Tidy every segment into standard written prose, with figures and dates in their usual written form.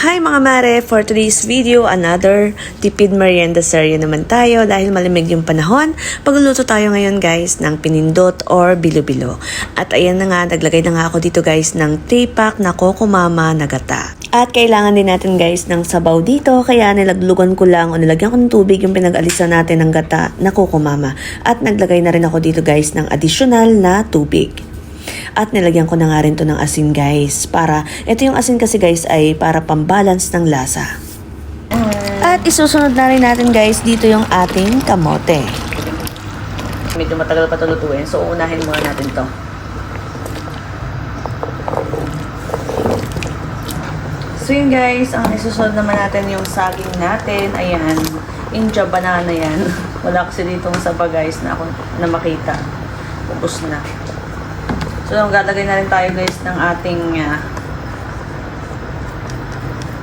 Hi mga mare! For today's video, another tipid merienda serye naman tayo dahil malamig yung panahon. Pagluluto tayo ngayon guys ng pinindot or bilo-bilo. At ayan na nga, naglagay na nga ako dito guys ng 3-pack na Coco Mama na gata. At kailangan din natin guys ng sabaw dito, kaya nilaglugan ko lang o nilagyan ko ng tubig yung pinag-alisan natin ng gata na Coco Mama. At naglagay na rin ako dito guys ng additional na tubig. At nilagyan ko na nga rin to ng asin guys. Ito yung asin kasi guys ay para pambalance ng lasa. At isusunod na rin natin guys dito yung ating kamote. Medyo matagal pa ito lutuin, so uunahin muna natin to. So yun guys, ang isusunod naman natin yung saging natin. Ayan, India banana yan. Wala kasi ditong saba guys na ako na makita. Ubus na. So, galagay na rin tayo guys ng ating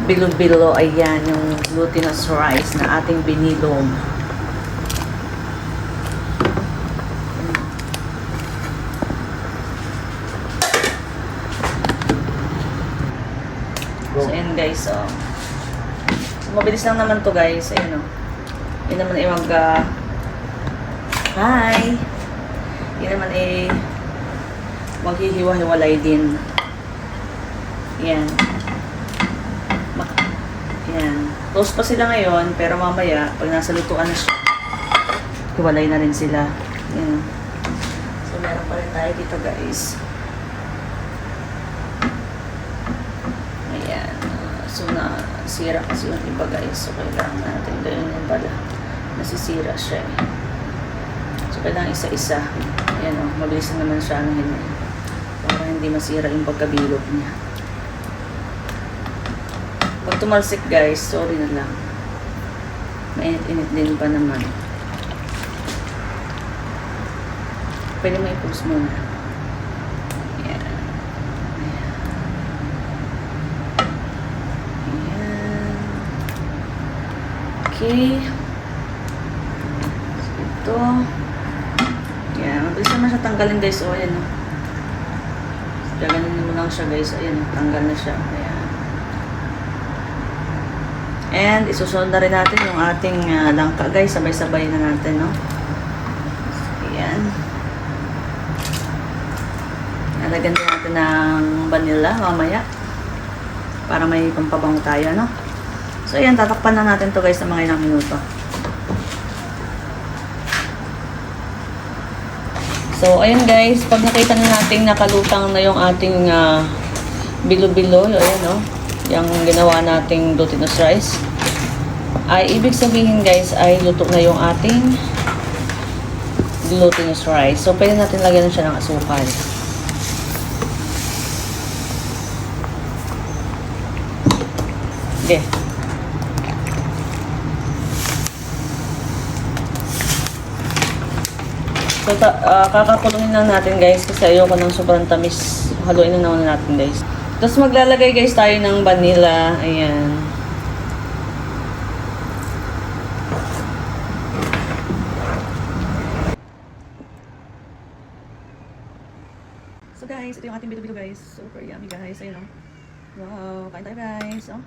bilo-bilo. Ayan, yung glutinous rice na ating binilog. So, ayan guys. So, mabilis lang naman to guys. Ayan o. Yun naman ay hi! Yun naman ay maghihiwa-hiwalay din. Yan. Yan. Close pa sila ngayon, pero mamaya, pag nasa lutuan na siya, hiwalay na rin sila. Yan. So, meron pa rin tayo dito, guys. Ayan. So, nasira kasi yung iba, guys. So, kailangan natin gawin yung pala. Nasisira siya, eh. So, kailangan isa-isa. Ayan, o. Mabilis na naman siya ng hinay. Para hindi masira yung pagkabilog niya. Pag tumalsik guys, sorry na lang. Mainit-init din pa naman. Pwede mo i-pause muna. Ayan. Ayan. Ayan. Okay. So, ito. Ayan. Mabilis naman siya tanggalin guys. O, ayan o. Gaganin mo lang siya guys. Ayan, tanggal na siya. Ayan. And isusunod na rin natin yung ating langka guys. Sabay-sabay na natin, no? Ayan. Nalagyan din natin ng vanilla mamaya. Para may pampabango tayo, no? So ayan, tatakpan na natin to guys ng mga ilang minuto. So, ayun guys, pag nakita na natin nakalutang na yung ating bilo-bilo, ayan no, yung ginawa nating glutinous rice, ay ibig sabihin guys, ay luto na yung ating glutinous rice. So, pwede natin lagyan siya ng asukal. Okay. So, kakakulungin lang natin guys kasi ayoko ng sobrang tamis. Haluin na naman natin guys. Tapos maglalagay guys tayo ng vanilla. Ayan. So guys, ito yung ating bilo-bilo guys. Super yummy guys. Ayan o. Wow, kain tayo guys. Oh.